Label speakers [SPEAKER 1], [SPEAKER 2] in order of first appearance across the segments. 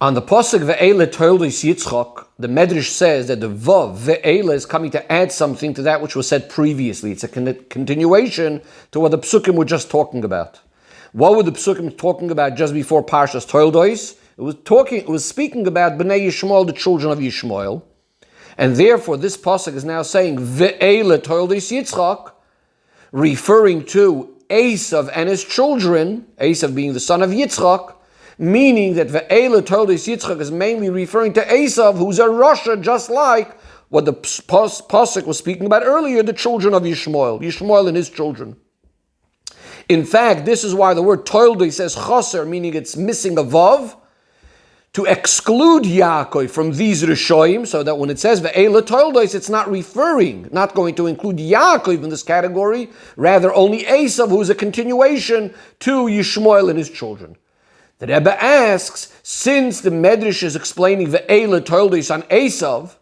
[SPEAKER 1] On the pasuk ve'ele toldos Yitzchak, the Medrash says that the vav ve'ele is coming to add something to that which was said previously. It's a continuation to what the psukim were just talking about. What were the psukim talking about just before Parshas Toldos? It was speaking about Bnei Yishmael, the children of Yishmael, and therefore this pasuk is now saying ve'ele toldos Yitzchak, referring to Esav and his children, Esav being the son of Yitzchak, meaning that ve'ele toldos Yitzchak is mainly referring to Esav, who's a Rasha, just like what the pasuk was speaking about earlier, the children of Yishmael and his children. In fact, this is why the word toldos says chaser, meaning it's missing a vav, to exclude Yaakov from these Rishoyim, so that when it says ve'ele toldos, it's not going to include Yaakov in this category, rather only Esav, who's a continuation to Yishmael and his children. The Rebbe asks, since the Medrash is explaining ve'ele toldos on Esav,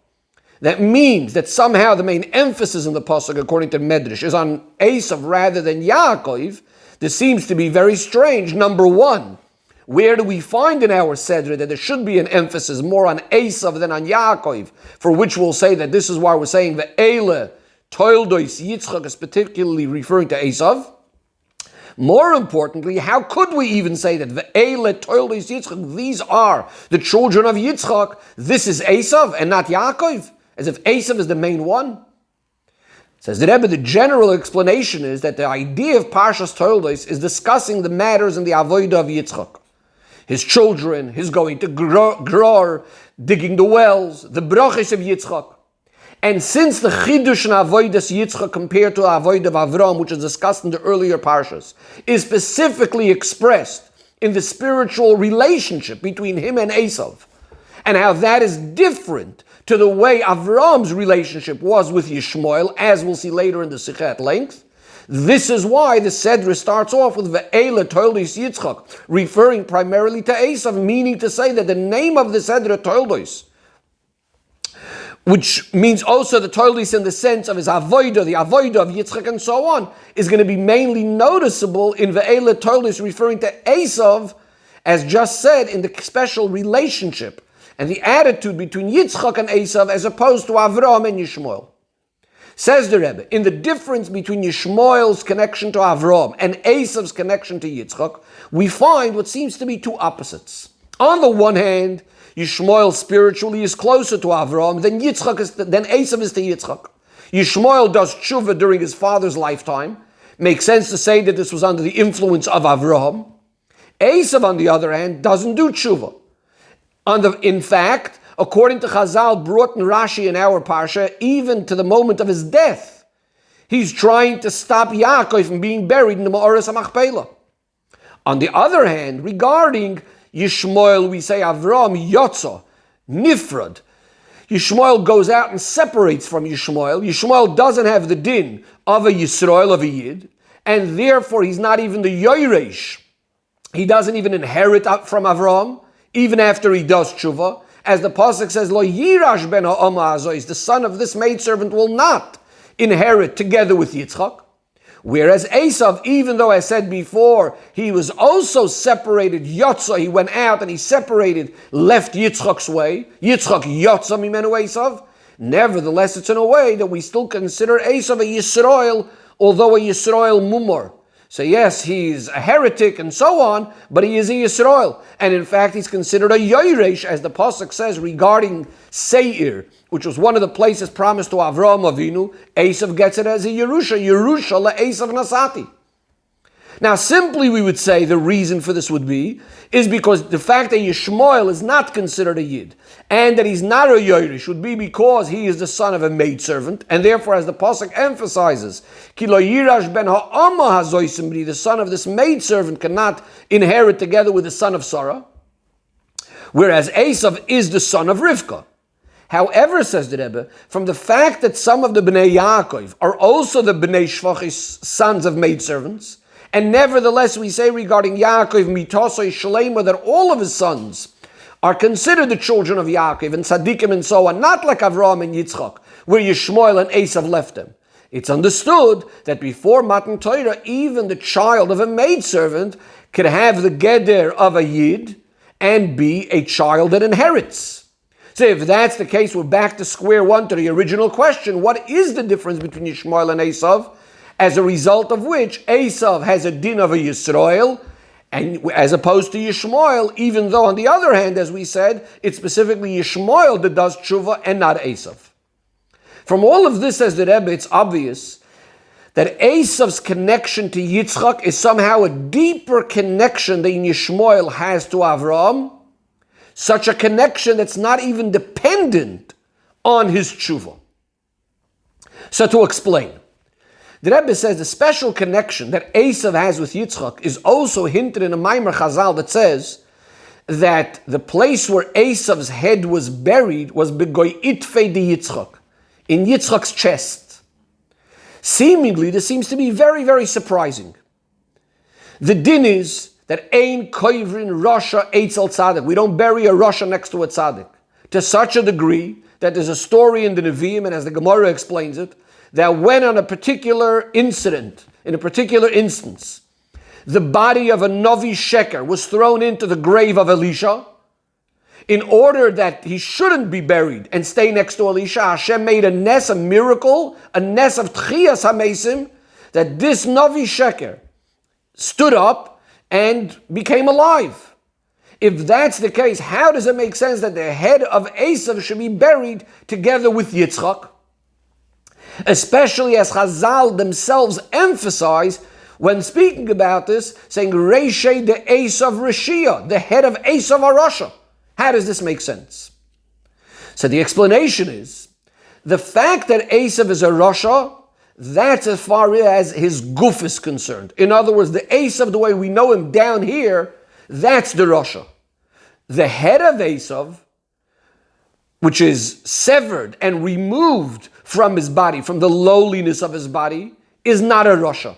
[SPEAKER 1] that means that somehow the main emphasis in the pasuk, according to the Medrash, is on Esav rather than Yaakov. This seems to be very strange. Number one, where do we find in our Sedra that there should be an emphasis more on Esav than on Yaakov, for which we'll say that this is why we're saying ve'ele toldos Yitzchak is particularly referring to Esav? More importantly, how could we even say that ve'ele toldos Yitzchak, these are the children of Yitzchak, this is Esav and not Yaakov, as if Esav is the main one? Says the Rebbe, the general explanation is that the idea of Parshas Toldos is discussing the matters in the avodah of Yitzchak. His children, his going to Gror, digging the wells, the brachos of Yitzchak. And since the chidush in avodas Yitzchak compared to avodah of Avram, which is discussed in the earlier parshas, is specifically expressed in the spiritual relationship between him and Esav, and how that is different to the way Avram's relationship was with Yishmael, as we'll see later in the Sicha at length. This is why the Sedra starts off with ve'ele toldos Yitzchak, referring primarily to Esav, meaning to say that the name of the Sedra Toldos, which means also the toldos in the sense of his avodah, the avodah of Yitzchak and so on, is going to be mainly noticeable in ve'ele toldos, referring to Esav, as just said, in the special relationship and the attitude between Yitzchak and Esav as opposed to Avram and Yishmael. Says the Rebbe, in the difference between Yishmael's connection to Avram and Esav's connection to Yitzchak, we find what seems to be two opposites. On the one hand, Yishmael spiritually is closer to Avram than Esav is to Yitzchak. Yishmael does tshuva during his father's lifetime. Makes sense to say that this was under the influence of Avram. Esav, on the other hand, doesn't do tshuva. In fact, according to Chazal, brought in Rashi in our parsha, even to the moment of his death, he's trying to stop Yaakov from being buried in the Ma'oras HaMachpelah. On the other hand, regarding Yishmael, we say Avram Yotza, Nifrad. Yishmael goes out and separates from Yishmael. Yishmael doesn't have the din of a Yisrael, of a Yid, and therefore he's not even the Yoresh. He doesn't even inherit from Avram, even after he does tshuva. As the pasuk says, Lo yirash ben ha'ama hazois, the son of this maidservant will not inherit together with Yitzchak. Whereas Esav, even though I said before, he was also separated, Yotza, he went out and he separated, left Yitzchak's way, Yitzchak Yotza mimenu Esav. Nevertheless, it's in a way that we still consider Esav a Yisrael, although a Yisrael mumor. So yes, he's a heretic and so on, but he is a Yisrael. And in fact, he's considered a Yoresh, as the pasuk says regarding Seir, which was one of the places promised to Avraham Avinu. Esav gets it as a Yerusha le'Esav Nasati. Now, simply we would say the reason for this would be, is because the fact that Yishmael is not considered a Yid, and that he's not a Yoresh, would be because he is the son of a maidservant, and therefore, as the pasuk emphasizes, Ki lo yirash ben ha'ama hazoisimri, the son of this maidservant cannot inherit together with the son of Sarah, whereas Esav is the son of Rivka. However, says the Rebbe, from the fact that some of the Bnei Yaakov are also the Bnei Shvachis, sons of maidservants, and nevertheless we say regarding Yaakov, Mitosoi Shalema, that all of his sons are considered the children of Yaakov and Tzaddikim and so on, not like Avraham and Yitzchak, where Yishmael and Esav left them. It's understood that before Matan Torah, even the child of a maidservant could have the geder of a Yid, and be a child that inherits. So if that's the case, we're back to square one, to the original question. What is the difference between Yishmael and Esav? As a result of which, Esav has a din of a Yisrael, and as opposed to Yishmael, even though on the other hand, as we said, it's specifically Yishmael that does tshuva and not Esav. From all of this, says the Rebbe, it's obvious that Esav's connection to Yitzchak is somehow a deeper connection than Yishmael has to Avraham, such a connection that's not even dependent on his tshuva. So to explain, the Rebbe says the special connection that Esav has with Yitzchak is also hinted in a Maimer Chazal that says that the place where Esav's head was buried was Begoy Itfei de Yitzchak, in Yitzchak's chest. Seemingly, this seems to be very, very surprising. The din is that Ein Koivrin Rasha Eitzel Tzaddik. We don't bury a Rasha next to a Tzaddik. To such a degree that there's a story in the Nevi'im, and as the Gemara explains it, that when on a particular incident, in a particular instance, the body of a Novi Sheker was thrown into the grave of Elisha, in order that he shouldn't be buried and stay next to Elisha, Hashem made a nes, a miracle, a nes of Tchias HaMesim, that this Novi Sheker stood up and became alive. If that's the case, how does it make sense that the head of Esav should be buried together with Yitzchak? Especially as Chazal themselves emphasize when speaking about this, saying Reishei de Esav Rishia, the head of Esav Arasha. How does this make sense? So the explanation is, the fact that Esav is a Rasha, that's as far as his guf is concerned. In other words, the Esav, the way we know him down here, that's the Rasha. The head of Esav, which is severed and removed from his body, from the lowliness of his body, is not a Rasha.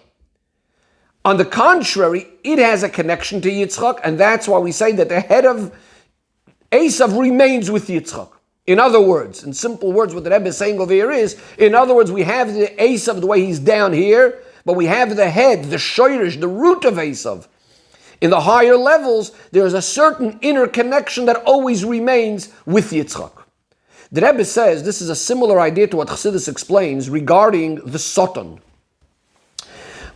[SPEAKER 1] On the contrary, it has a connection to Yitzchak, and that's why we say that the head of Esav remains with Yitzchak. In other words, in simple words, what the Rebbe is saying over here is, in other words, we have the Esav the way he's down here, but we have the head, the shoirish, the root of Esav. In the higher levels, there is a certain inner connection that always remains with Yitzchak. The Rebbe says this is a similar idea to what Chassidus explains regarding the Satan.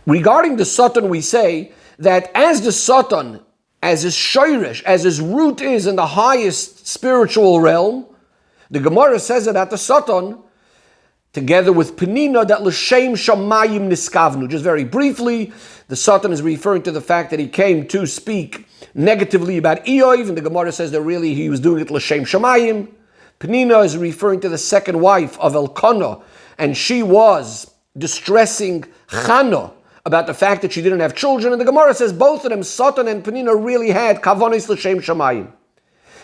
[SPEAKER 1] Regarding the Satan, we say that as the Satan, as his shoirish, as his root is in the highest spiritual realm, the Gemara says that the Satan, together with Penina, that l'shem shamayim niskavnu. Just very briefly, the Satan is referring to the fact that he came to speak negatively about Eov, and the Gemara says that really he was doing it l'shem shamayim. Penina is referring to the second wife of Elkanah, and she was distressing Chana about the fact that she didn't have children, and the Gemara says both of them, Satan and Penina, really had kavonis l'shem shamayim.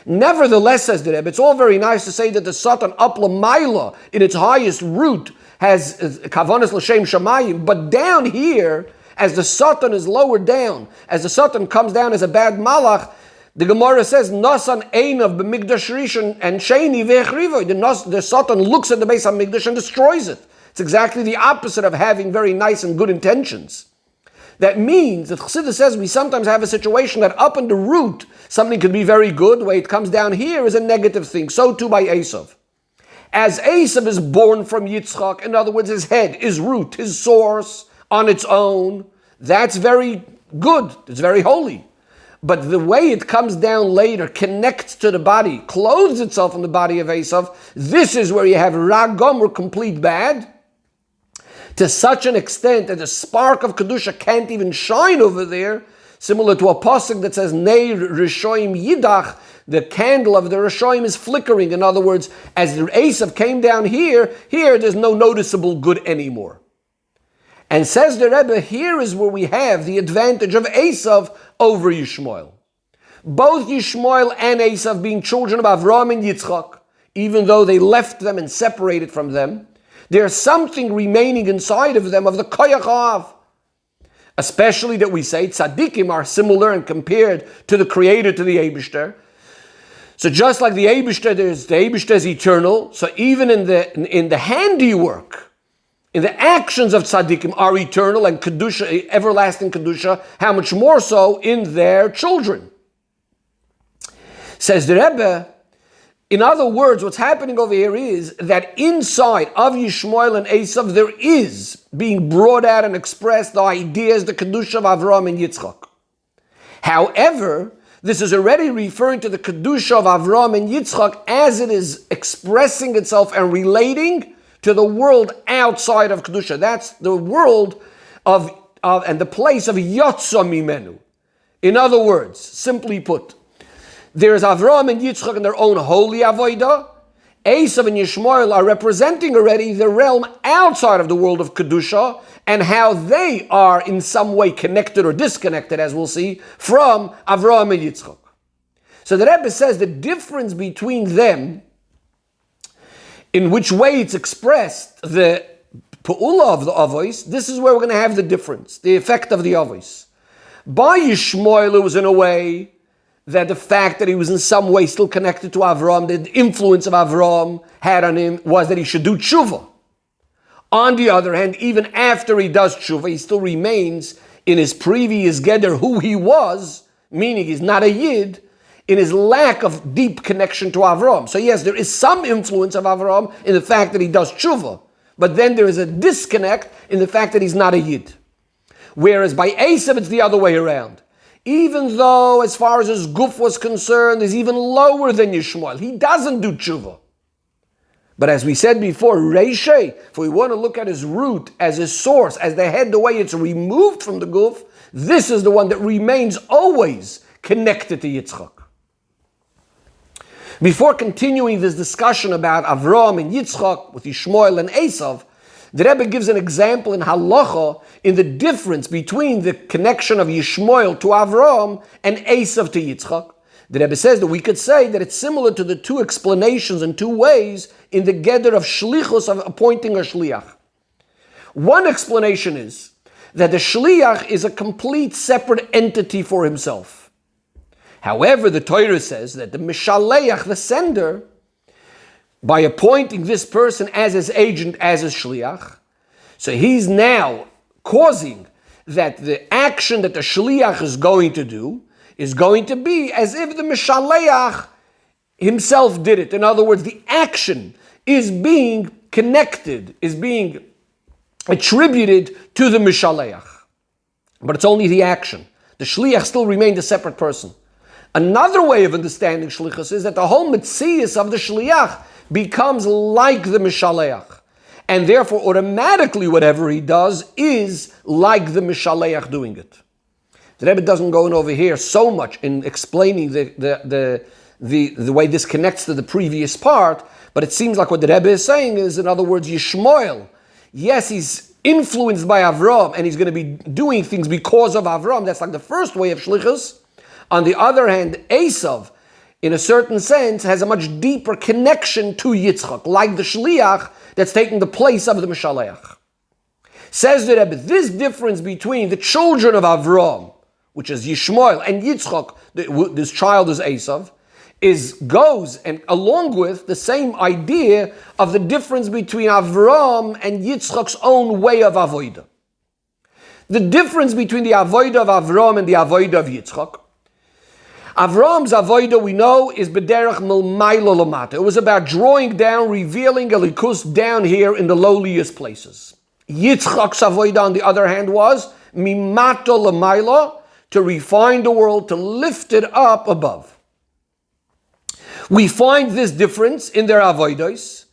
[SPEAKER 1] Nevertheless, says the Rebbe, it's all very nice to say that the Satan up l'mayla, in its highest root, has kavonis l'shem shamayim, but down here, as the Satan is lowered down, as the Satan comes down as a bad malach, the Gemara says, Nasan einav b'migdash rishon and sheni ve'echrivoy. The Satan looks at the base of Migdash and destroys it. It's exactly the opposite of having very nice and good intentions. That means that Chassidus says we sometimes have a situation that up in the root, something could be very good, the way it comes down here is a negative thing. So too by Esav. As Esav is born from Yitzchak, in other words, his head, his root, his source on its own, that's very good, it's very holy. But the way it comes down later, connects to the body, clothes itself in the body of Esav, this is where you have ragom, or complete bad, to such an extent that the spark of Kedusha can't even shine over there, similar to a pasuk that says, Nei Rishoim Yidach, the candle of the Rishoim is flickering. In other words, as the Esav came down here there's no noticeable good anymore. And says the Rebbe, here is where we have the advantage of Esav over Yishmael. Both Yishmael and Esav being children of Avraham and Yitzchak, even though they left them and separated from them, there's something remaining inside of them of the koyach ha'av. Especially that we say tzaddikim are similar and compared to the Creator, to the Eibishter. So just like the Eibishter, the Eibishter is eternal. So even in the handiwork, in the actions of tzaddikim are eternal and kedusha, everlasting kedusha. How much more so in their children? Says the Rebbe, in other words, what's happening over here is that inside of Yishmael and Esav, there is being brought out and expressed the ideas, the Kedusha of Avraham and Yitzchak. However, this is already referring to the Kedusha of Avraham and Yitzchak as it is expressing itself and relating to the world outside of Kedusha. That's the world of and the place of Yotza Mimenu. In other words, simply put, there's Avraham and Yitzchak in their own holy avodah. Esav and Yishmael are representing already the realm outside of the world of Kedusha and how they are in some way connected or disconnected, as we'll see, from Avraham and Yitzchak. So the Rebbe says the difference between them, in which way it's expressed, the Pa'ula of the Avos, this is where we're going to have the difference, the effect of the Avos. By Yishmael, it was in a way that the fact that he was in some way still connected to Avraham, the influence of Avraham had on him was that he should do tshuva. On the other hand, even after he does tshuva, he still remains in his previous geder who he was, meaning he's not a yid, in his lack of deep connection to Avraham. So yes, there is some influence of Avraham in the fact that he does tshuva, but then there is a disconnect in the fact that he's not a yid. Whereas by Esav, it's the other way around. Even though, as far as his guf was concerned, is even lower than Yishmael, he doesn't do tshuva. But as we said before, Reishay, if we want to look at his root as his source, as the head, the way it's removed from the guf, this is the one that remains always connected to Yitzchak. Before continuing this discussion about Avraham and Yitzchak with Yishmael and Esav, the Rebbe gives an example in Halacha in the difference between the connection of Yishmael to Avraham and Esav to Yitzchak. The Rebbe says that we could say that it's similar to the two explanations in two ways in the geder of shlichus, of appointing a shliach. One explanation is that the shliach is a complete separate entity for himself. However, the Torah says that the mishaleach, the sender, by appointing this person as his agent, as his shliach, so he's now causing that the action that the shliach is going to do is going to be as if the mishaleach himself did it. In other words, the action is being connected, is being attributed to the mishaleach. But it's only the action. The shliach still remained a separate person. Another way of understanding shlichus is that the whole metzius of the shliach becomes like the mishaleach. And therefore, automatically, whatever he does is like the mishaleach doing it. The Rebbe doesn't go in over here so much in explaining the way this connects to the previous part, but it seems like what the Rebbe is saying is, in other words, Yishmael, yes, he's influenced by Avraham, and he's going to be doing things because of Avraham. That's like the first way of shlichus. On the other hand, Esav, in a certain sense, has a much deeper connection to Yitzchak, like the shliach that's taking the place of the mishaleach. Says the Rebbe, this difference between the children of Avraham, which is Yishmael, and Yitzchak, this child is Esav, goes and along with the same idea of the difference between Avraham and Yitzchak's own way of avodah. The difference between the avodah of Avraham and the avodah of Yitzchak. Avraham's avodah, we know, is b'derech milmaylo lamata. It was about drawing down, revealing elikus down here in the lowliest places. Yitzchak's avodah, on the other hand, was mimato lamaylo, to refine the world, to lift it up above. We find this difference in their avodos.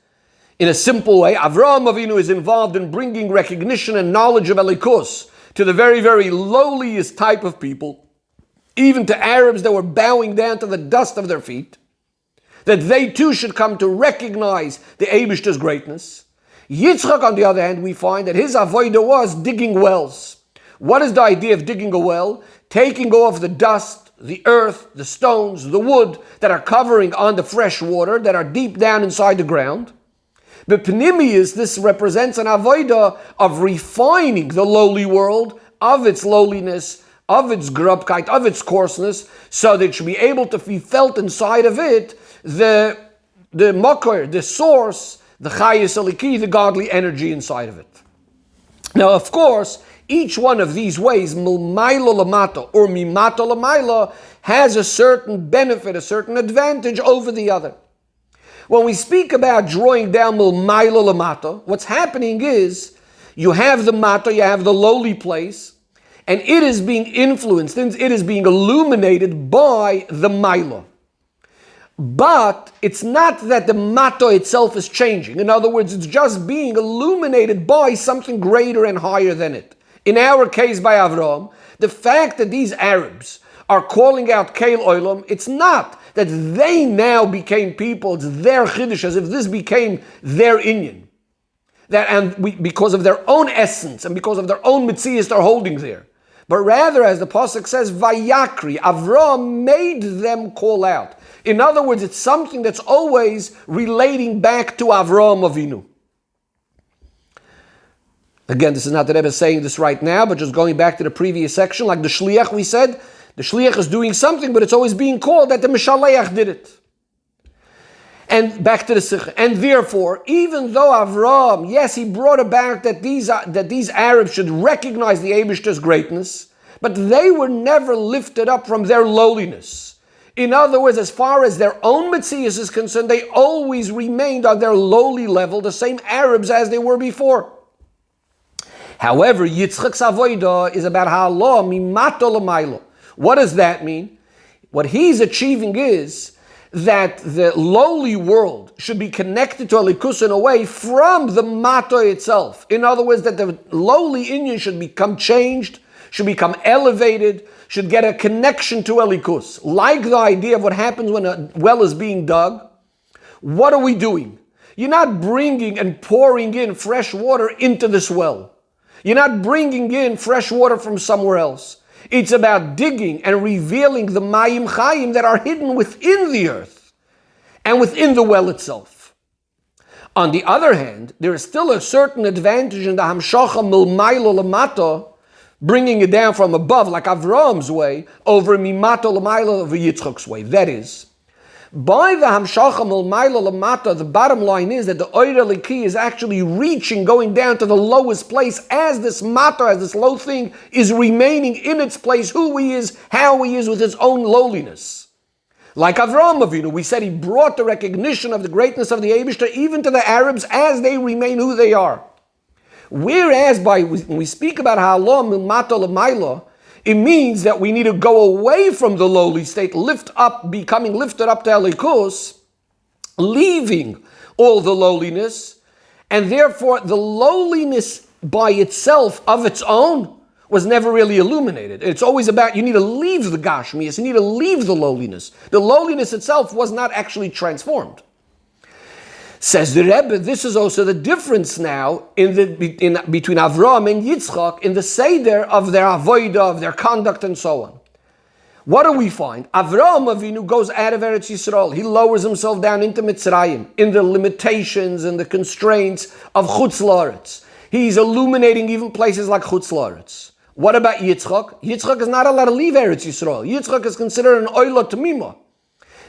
[SPEAKER 1] In a simple way, Avraham Avinu is involved in bringing recognition and knowledge of elikus to the very, very lowliest type of people, even to Arabs that were bowing down to the dust of their feet, that they too should come to recognize the Eibishter's greatness. Yitzchak, on the other hand, we find that his avodah was digging wells. What is the idea of digging a well? Taking off the dust, the earth, the stones, the wood that are covering on the fresh water, that are deep down inside the ground. But Pnimius, this represents an avodah of refining the lowly world, of its lowliness, of its grubkeit, of its coarseness, so that it should be able to be felt inside of it, the makor, the source, the chayis aliki, the godly energy inside of it. Now, of course, Each one of these ways, milmailo lamato or mimato lamailo, has a certain benefit, a certain advantage over the other. When we speak about drawing down milmailo lamato, what's happening is you have the mato, you have the lowly place, and it is being influenced, it is being illuminated by the mailo. But it's not that the mato itself is changing. In other words, it's just being illuminated by something greater and higher than it. In our case by Avram, the fact that these Arabs are calling out Keil Olam, it's not that they now became people, it's their Chiddush, as if this became their Inyan. Because of their own essence and because of their own Metzias they're holding there. But rather, as the Pasuk says, Vayakri, Avram made them call out. In other words, it's something that's always relating back to Avraham Avinu. Again, this is not the Rebbe saying this right now, but just going back to the previous section, like the Shliach we said, the Shliach is doing something, but it's always being called that the Mishaleach did it. And back to the Sicha. And therefore, even though Avraham, yes, he brought about that these Arabs should recognize the Eibishter's greatness, but they were never lifted up from their lowliness. In other words, as far as their own Metzias is concerned, they always remained on their lowly level, the same Arabs as they were before. However, Yitzchak's avodah is about ha'ala mimato l'maylo. What does that mean? What he's achieving is that the lowly world should be connected to Elikus in a way from the mato itself. In other words, that the lowly Inyan should become changed, should become elevated, should get a connection to Elikus. Like the idea of what happens when a well is being dug. What are we doing? You're not bringing and pouring in fresh water into this well. You're not bringing in fresh water from somewhere else. It's about digging and revealing the Mayim Chayim that are hidden within the earth and within the well itself. On the other hand, there is still a certain advantage in the Hamshacha Milmaylo Lamato, bringing it down from above, like Avram's way, over Mimato L'maylo of Yitzchak's way. That is, by the Hamshacha Milmaylo L'mato, the bottom line is that the Oira Liki is actually reaching, going down to the lowest place as this mato, as this low thing, is remaining in its place, who he is, how he is, with his own lowliness. Like Avraham Avinu, we said he brought the recognition of the greatness of the Eibishter even to the Arabs as they remain who they are. Whereas when we speak about ha'ala mimato l'maylo, it means that we need to go away from the lowly state, becoming lifted up to Elikus, leaving all the lowliness, and therefore the lowliness by itself, of its own, was never really illuminated. It's always about, you need to leave the Gashmias, you need to leave the lowliness. The lowliness itself was not actually transformed. Says the Rebbe, this is also the difference now between Avram and Yitzchak in the Seder of their avodah, of their conduct, and so on. What do we find? Avram Avinu goes out of Eretz Yisrael. He lowers himself down into Mitzrayim, in the limitations and the constraints of Chutz La'aretz. He's illuminating even places like Chutz La'aretz. What about Yitzchak? Yitzchak is not allowed to leave Eretz Yisrael. Yitzchak is considered an Oila Tamima.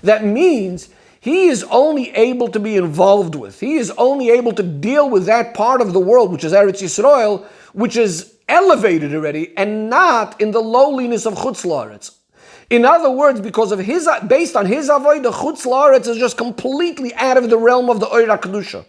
[SPEAKER 1] That means he is only able to be involved with, he is only able to deal with that part of the world, which is Eretz Yisrael, which is elevated already, and not in the lowliness of Chutz La'aretz. In other words, based on his avodah, Chutz La'aretz is just completely out of the realm of the Oira Kedusha.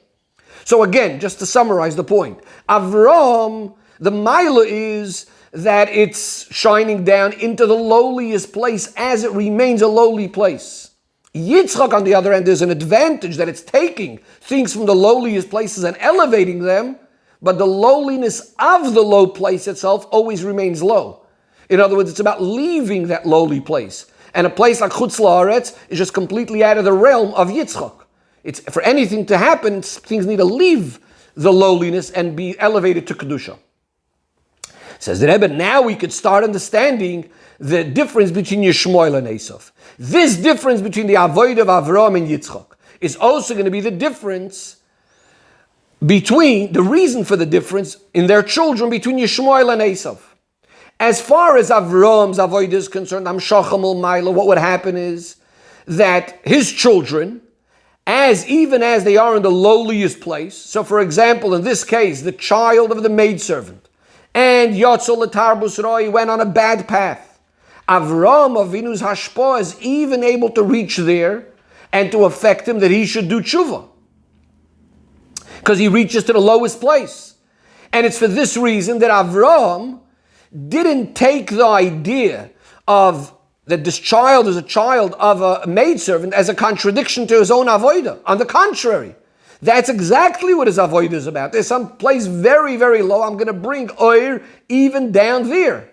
[SPEAKER 1] So again, just to summarize the point, Avram, the Maila is that it's shining down into the lowliest place as it remains a lowly place. Yitzchak, on the other hand, there's an advantage that it's taking things from the lowliest places and elevating them, but the lowliness of the low place itself always remains low. In other words, it's about leaving that lowly place. And a place like Chutz La'aretz is just completely out of the realm of Yitzchak. It's, for anything to happen, things need to leave the lowliness and be elevated to Kedusha. Says the Rebbe, now we could start understanding the difference between Yishmael and Esav. This difference between the avodah of Avram and Yitzchak is also going to be the difference between, the reason for the difference in their children between Yishmael and Esav. As far as Avram's avodah is concerned, what would happen is that his children, even as they are in the lowliest place, so for example, in this case, the child of the maidservant, and Yotzol Tarbus Roi went on a bad path. Avram Avinu's hashpah is even able to reach there and to affect him that he should do tshuva, because he reaches to the lowest place. And it's for this reason that Avram didn't take the idea of that this child is a child of a maidservant as a contradiction to his own avodah. On the contrary, that's exactly what his avodah is about. There's some place very, very low. I'm going to bring oir even down there.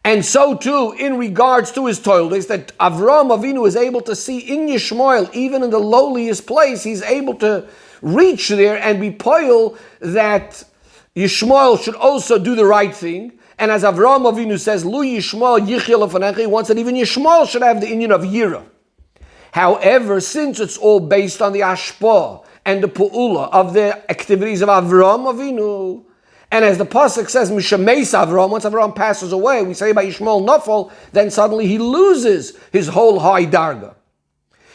[SPEAKER 1] And so too, in regards to his toldos, that Avram Avinu is able to see in Yishmael, even in the lowliest place, he's able to reach there and be poil that Yishmael should also do the right thing. And as Avram Avinu says, Lu Yishmael Yichya Lefanecha, he wants that even Yishmael should have the inyan of Yira. However, since it's all based on the Ashpah and the Pu'ula of the activities of Avram Avinu, and as the Pasuk says, Mishameis Avram, once Avram passes away, we say about Yishmael Nafal, then suddenly he loses his whole high darga.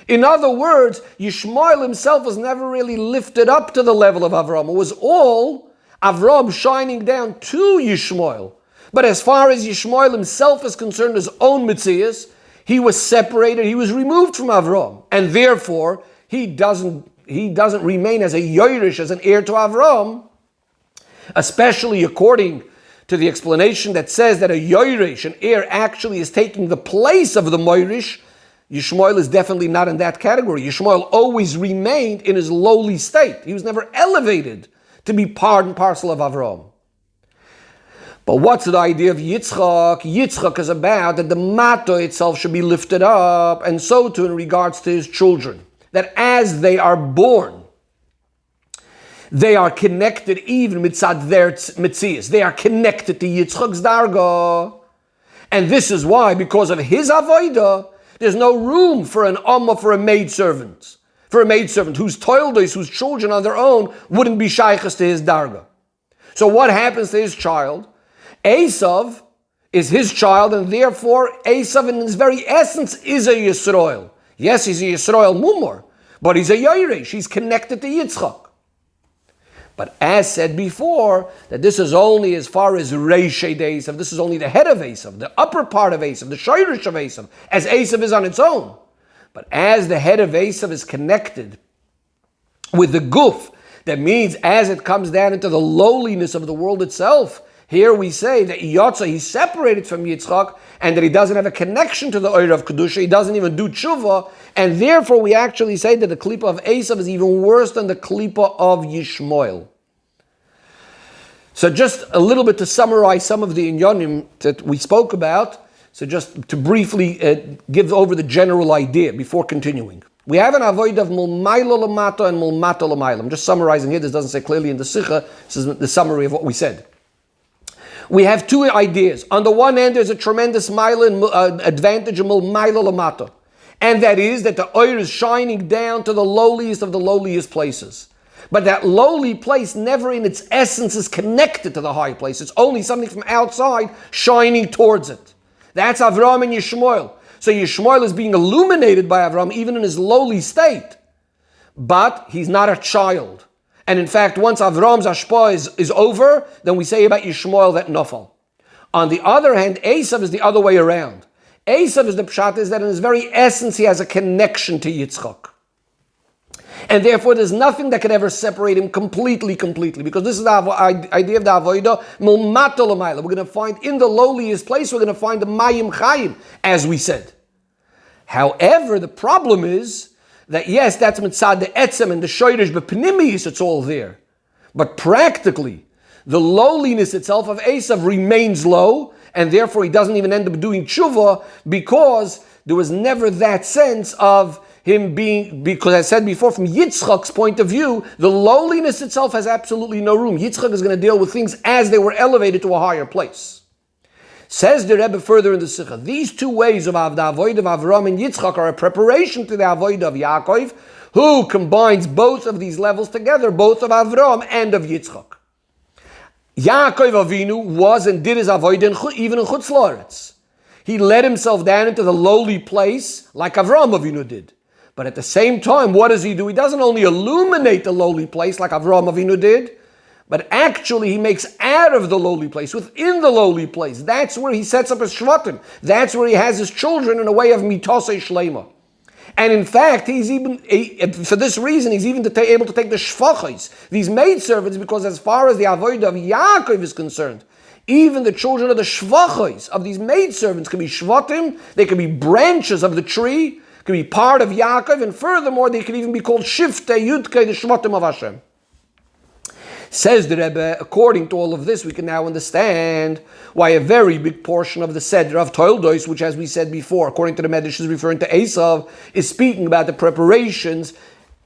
[SPEAKER 1] In other words, Yishmael himself was never really lifted up to the level of Avram. It was all Avram shining down to Yishmael. But as far as Yishmael himself is concerned, his own Metzias, he was separated, he was removed from Avram. And therefore, he doesn't remain as a Yoirish, as an heir to Avram, especially according to the explanation that says that a Yoirish, an heir, actually is taking the place of the Moirish. Yishmael is definitely not in that category. Yishmael always remained in his lowly state. He was never elevated to be part and parcel of Avram. But what's the idea of Yitzchak? Yitzchak is about that the mato itself should be lifted up, and so too in regards to his children. That as they are born, they are connected even mitzad their mitzias. They are connected to Yitzchak's darga. And this is why, because of his avodah, there's no room for an amma, for a maidservant. For a maidservant whose toldos, whose children on their own wouldn't be shaykhs to his darga. So what happens to his child? Esav is his child, and therefore Esav in his very essence is a Yisrael. Yes, he's a Yisrael Mumor, but he's a Yoresh. He's connected to Yitzchak. But as said before, that this is only as far as Reishei de Esav. This is only the head of Esav, the upper part of Esav, the Shoirish of Esav, as Esav is on its own. But as the head of Esav is connected with the guf, that means as it comes down into the lowliness of the world itself, here we say that Yotza, he's separated from Yitzchak, and that he doesn't have a connection to the Oir of Kedusha, he doesn't even do tshuva, and therefore we actually say that the klipa of Esav is even worse than the klipa of Yishmael. So just a little bit to summarize some of the inyanim that we spoke about, so just to briefly give over the general idea before continuing. We have an avoid of mulmaylo lamato and mulmato lamaylo. I'm just summarizing here, this doesn't say clearly in the Sicha, this is the summary of what we said. We have two ideas. On the one hand, there's a tremendous advantage of mulmaylo lamato, and that is that the oil is shining down to the lowliest of the lowliest places. But that lowly place never in its essence is connected to the high place. It's only something from outside shining towards it. That's Avram and Yishmael. So Yishmael is being illuminated by Avram even in his lowly state. But he's not a child. And in fact, once Avram's ashpah is over, then we say about Yishmael that nafal. On the other hand, Esav is the other way around. Esav is the pshat is that in his very essence he has a connection to Yitzchak. And therefore there's nothing that could ever separate him completely, because this is the idea of the avodah mulmato l'mayla. We're going to find in the lowliest place, we're going to find the mayim chayim, as we said. However, the problem is that yes, that's mitzad the etzem and the shoyrish, but pnimius, it's all there. But practically, the lowliness itself of Esav remains low, and therefore he doesn't even end up doing tshuva, because there was never that sense of him being, because I said before, from Yitzchak's point of view, the lowliness itself has absolutely no room. Yitzchak is going to deal with things as they were elevated to a higher place. Says the Rebbe further in the Sicha, these two ways of the avodah of Avram and Yitzchak are a preparation to the avodah of Yaakov, who combines both of these levels together, both of Avram and of Yitzchak. Yaakov Avinu was and did his avodah even in Chutz La'aretz. He let himself down into the lowly place like Avram Avinu did. But at the same time, what does he do? He doesn't only illuminate the lowly place like Avraham Avinu did, But actually, he makes out of the lowly place, within the lowly place. That's where he sets up his shvatim. That's where he has his children in a way of mitosei shlema. And in fact, he's even, for this reason, he's even able to take the shvachos, these maidservants, because as far as the avodah of Yaakov is concerned, even the children of the shvachos, of these maidservants, can be shvatim, they can be branches of the tree, can be part of Yaakov, and furthermore, they can even be called shiftei yudkei, the shvatim of Hashem. Says the Rebbe, according to all of this, we can now understand why a very big portion of the Seder of toldos, which, as we said before, according to the Medrash, is referring to Esav, is speaking about the preparations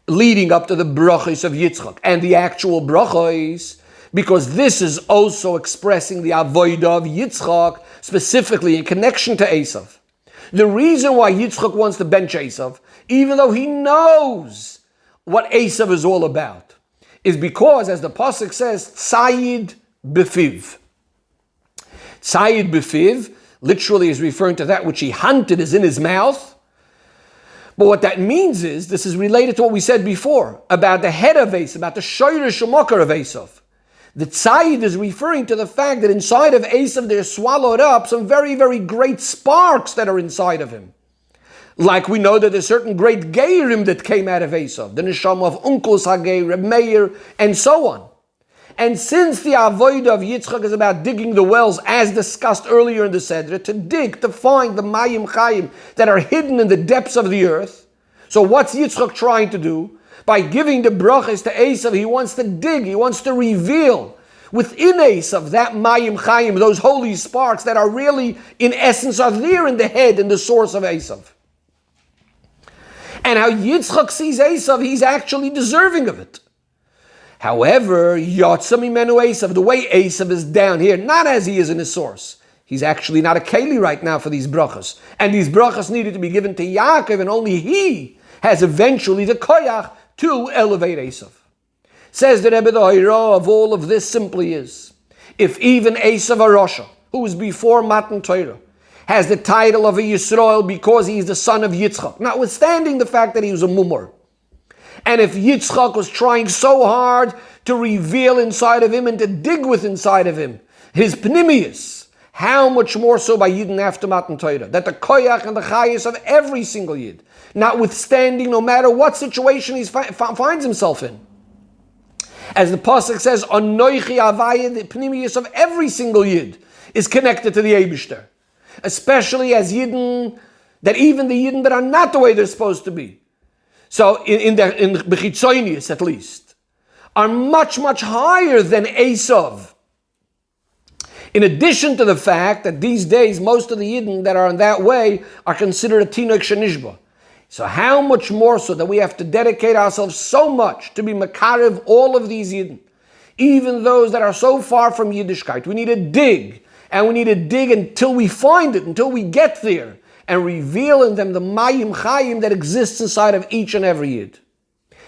[SPEAKER 1] leading up to the brachos of Yitzchak and the actual brachos, because this is also expressing the avodah of Yitzchak, specifically in connection to Esav. The reason why Yitzchak wants to bench Esav, even though he knows what Esav is all about, is because, as the pasuk says, tzayid befiv. Tzayid befiv literally is referring to that which he hunted is in his mouth. But what that means is, this is related to what we said before about the head of Esav, about the shoyrish makar of Esav. The tzayid is referring to the fact that inside of Esav there are swallowed up some very, very great sparks that are inside of him. Like we know that there's certain great geirim that came out of Esav, the neshama of Uncles Hagei, Reb Meir, and so on. And since the avodah of Yitzchak is about digging the wells, as discussed earlier in the Seder, to dig, to find the mayim chayim that are hidden in the depths of the earth. So what's Yitzchak trying to do? By giving the brachas to Esav, he wants to dig, he wants to reveal within Esav that mayim chayim, those holy sparks that are really, in essence, are there in the head and the source of Esav. And how Yitzchak sees Esav, he's actually deserving of it. However, Yotza Mimenu Esav, the way Esav is down here, not as he is in his source. He's actually not a keli right now for these brachas. And these brachas needed to be given to Yaakov, and only he has eventually the koyach to elevate Esav. Says the Rebbe, the Hoira of all of this simply is, if even Esav Arosha, who was before Matan Torah, has the title of a Yisrael because he is the son of Yitzchak, notwithstanding the fact that he was a mumor. And if Yitzchak was trying so hard to reveal inside of him and to dig with inside of him his pnimius, how much more so by Yidden after Matan Torah, that the koyach and the chayis of every single Yid, notwithstanding no matter what situation he finds himself in. As the pasuk says, Anoichi Avayid, the pnimius of every single Yid is connected to the Eibishter. Especially as Yidden, that even the Yidden that are not the way they're supposed to be, so in Bechitzonius at least, are much, much higher than Esav. In addition to the fact that these days, most of the Yidden that are in that way are considered a Tinok Shenishba. So how much more so that we have to dedicate ourselves so much to be Makarev all of these Yidden, even those that are so far from Yiddishkeit. We need to dig. And we need to dig until we find it, until we get there, and reveal in them the mayim chayim that exists inside of each and every Yid.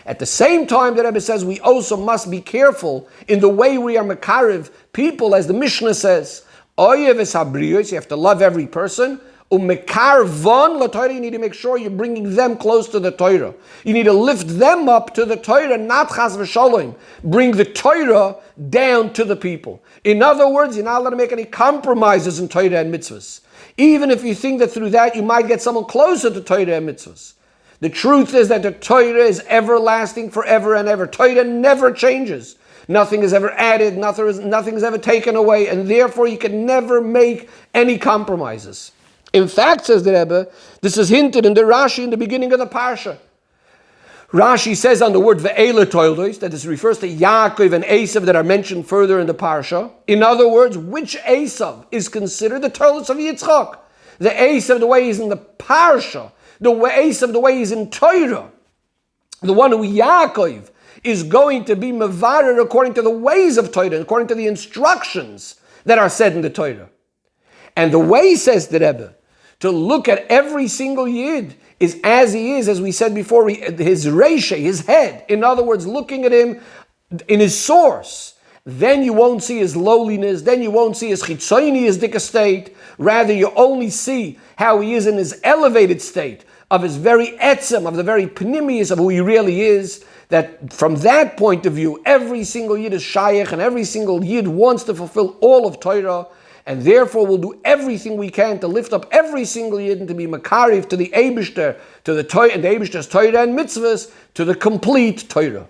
[SPEAKER 1] At the same time, the Rebbe says we also must be careful in the way we are makarev people, as the Mishnah says, oyev es habriyos, you have to love every person, umekarvon l'Torah, you need to make sure you're bringing them close to the Torah. You need to lift them up to the Torah, not chas v'sholem. Bring the Torah down to the people. In other words, you're not allowed to make any compromises in Torah and mitzvahs. Even if you think that through that you might get someone closer to Torah and mitzvahs. The truth is that the Torah is everlasting forever and ever. Torah never changes. Nothing is ever added, nothing is ever taken away, and therefore you can never make any compromises. In fact, says the Rebbe, this is hinted in the Rashi in the beginning of the Parsha. Rashi says on the word ve'ele toldos that this refers to Yaakov and Esav that are mentioned further in the Parsha. In other words, which Esav is considered the toldos of Yitzchak? The Esav, the way he's in the Parsha, the Esav, the way he's in Torah, the one who Yaakov is going to be mevarer according to the ways of Torah, according to the instructions that are said in the Torah. And the way, says the Rebbe, to look at every single Yid is as he is, as we said before, his reisha, his head. In other words, looking at him in his source. Then you won't see his lowliness, then you won't see his chitzoni, his dika state. Rather, you only see how he is in his elevated state, of his very etzem, of the very pnimius of who he really is. that from that point of view, every single Yid is Shaykh, and every single Yid wants to fulfill all of Torah, and therefore we'll do everything we can to lift up every single Yid and to be Makariv to the Eibishter, to the Torah and the Eibishter's Torah and mitzvahs, to the complete Torah.